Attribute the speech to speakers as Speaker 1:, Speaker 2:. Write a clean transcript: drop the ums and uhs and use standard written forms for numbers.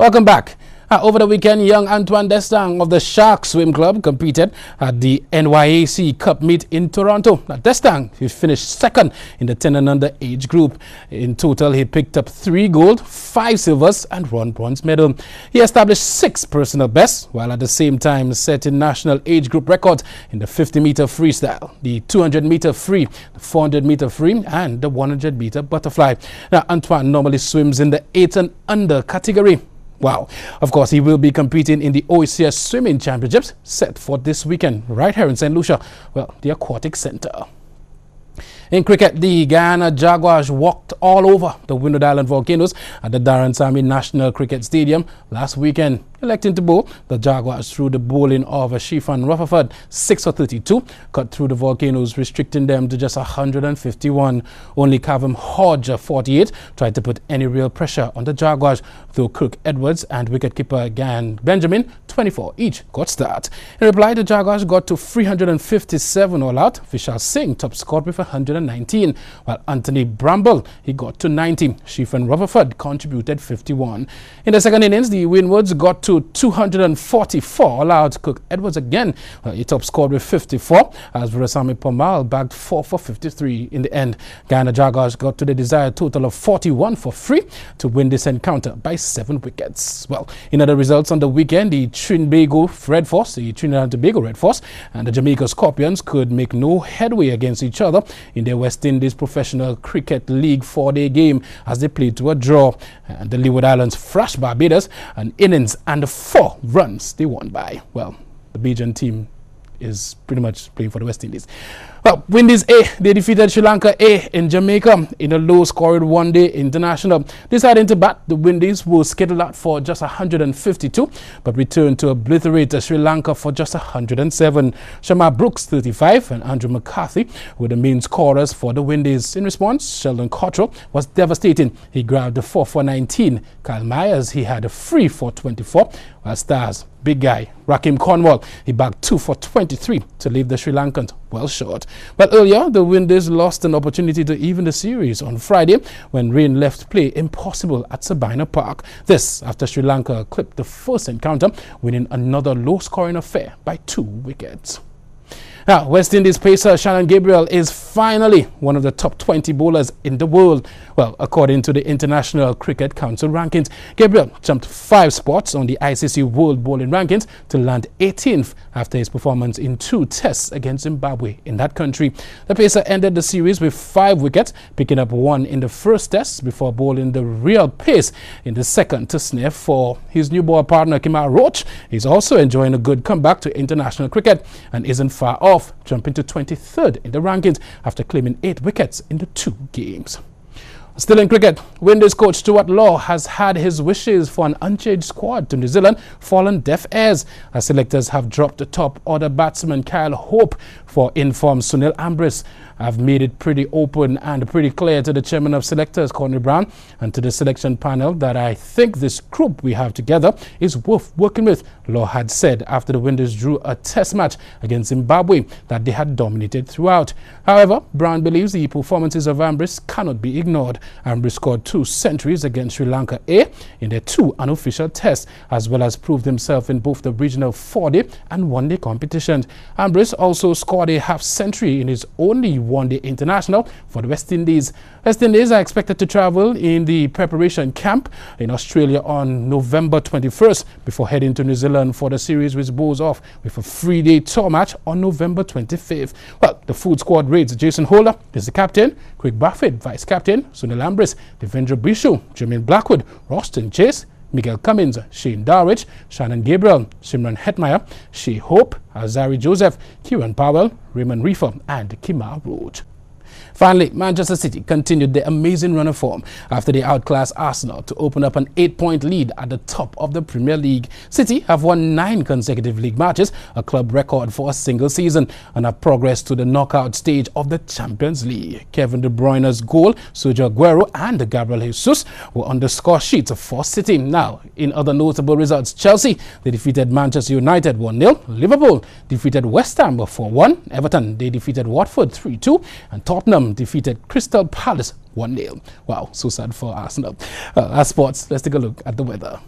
Speaker 1: Welcome back. Over the weekend, young Antoine Destang of the Shark Swim Club competed at the NYAC Cup meet in Toronto. Now, Destang, he finished second in the 10 and under age group. In total, he picked up 3 gold, 5 silvers, and 1 bronze medal. He established 6 personal bests, while at the same time setting national age group records in the 50-meter freestyle, the 200-meter free, the 400-meter free, and the 100-meter butterfly. Now, Antoine normally swims in the 8 and under category. Wow. Of course, he will be competing in the OCS Swimming Championships set for this weekend right here in St. Lucia, well, the Aquatic Center. In cricket, the Guyana Jaguars walked all over the Windward Island Volcanoes at the Darren Sammy National Cricket Stadium last weekend. Electing to bowl, the Jaguars threw the bowling of Shifan Rutherford 6 for 32, cut through the Volcanoes, restricting them to just 151. Only Kavem Hodge, 48, tried to put any real pressure on the Jaguars, though Kirk Edwards and wicketkeeper Gan Benjamin, 24 each, got start. In reply, the Jaguars got to 357 all out. Vishal Singh top scored with 119, while Anthony Bramble, he got to 90. Shifan Rutherford contributed 51. In the second innings, the Windwards got to 244 all out. Cook Edwards again, he top scored with 54, as Virasamy Pomal bagged 4 for 53 in the end. Guyana Jaguars got to the desired total of 41 for free to win this encounter by 7 wickets. Well, in other results on the weekend, the Trinidad and Tobago Red Force and the Jamaica Scorpions could make no headway against each other in their West Indies Professional Cricket League 4-day game as they played to a draw. And the Leeward Islands thrashed Barbados an innings and 4 runs they won by. Well, the Bajan team is pretty much playing for the West Indies. Well, Windies A, they defeated Sri Lanka A in Jamaica in a low-scored one-day international. Deciding to bat, the Windies were scheduled out for just 152, but returned to obliterate Sri Lanka for just 107. Shamar Brooks, 35, and Andrew McCarthy were the main scorers for the Windies. In response, Sheldon Cottrell was devastating. He grabbed the 4 for 19. Kyle Myers, he had a 3 for 24, while Stars big guy Rakim Cornwall, he bagged 2 for 23 to leave the Sri Lankans well short. But earlier, the Windies lost an opportunity to even the series on Friday when rain left play impossible at Sabina Park. This after Sri Lanka clipped the first encounter, winning another low-scoring affair by 2 wickets. Now, West Indies pacer Shannon Gabriel is finally one of the top 20 bowlers in the world. Well, according to the International Cricket Council rankings, Gabriel jumped 5 spots on the ICC World Bowling Rankings to land 18th after his performance in 2 tests against Zimbabwe in that country. The pacer ended the series with 5 wickets, picking up 1 in the first test before bowling the real pace in the second to snare 4. His new ball partner Kemar Roach is also enjoying a good comeback to international cricket and isn't far off, jumping to 23rd in the rankings after claiming 8 wickets in the 2 games. Still in cricket, Windies coach Stuart Law has had his wishes for an unchanged squad to New Zealand fallen deaf ears, as selectors have dropped the top order batsman Kyle Hope for informed Sunil Ambrose. I've made it pretty open and pretty clear to the chairman of selectors, Courtney Brown, and to the selection panel that I think this group we have together is worth working with, Law had said after the Windies drew a test match against Zimbabwe that they had dominated throughout. However, Brown believes the performances of Ambrose cannot be ignored. Ambrose scored 2 centuries against Sri Lanka A in their 2 unofficial tests, as well as proved himself in both the regional 4-day and 1-day competitions. Ambrose also scored a half-century in his only 1-day international for the West Indies. West Indies are expected to travel in the preparation camp in Australia on November 21st before heading to New Zealand for the series, which bowls off with a 3-day tour match on November 25th. Well, the food squad reads Jason Holder is the captain, Craig Buffett vice-captain, Sunil Ambrose, Devendra Bishu, Jermaine Blackwood, Roston Chase, Miguel Cummins, Shane Darwich, Shannon Gabriel, Simran Hetmeyer, Shea Hope, Azari Joseph, Kieran Powell, Raymond Reefer, and Kemar Roach. Finally, Manchester City continued their amazing run of form after they outclassed Arsenal to open up an 8-point lead at the top of the Premier League. City have won 9 consecutive league matches, a club record for a single season, and have progressed to the knockout stage of the Champions League. Kevin De Bruyne's goal, Sergio Aguero and Gabriel Jesus were on the score sheet for City. Now, in other notable results, Chelsea, they defeated Manchester United 1-0. Liverpool defeated West Ham 4-1. Everton, they defeated Watford 3-2. And Tottenham defeated Crystal Palace 1-0. Wow, so sad for Arsenal. As sports, let's take a look at the weather.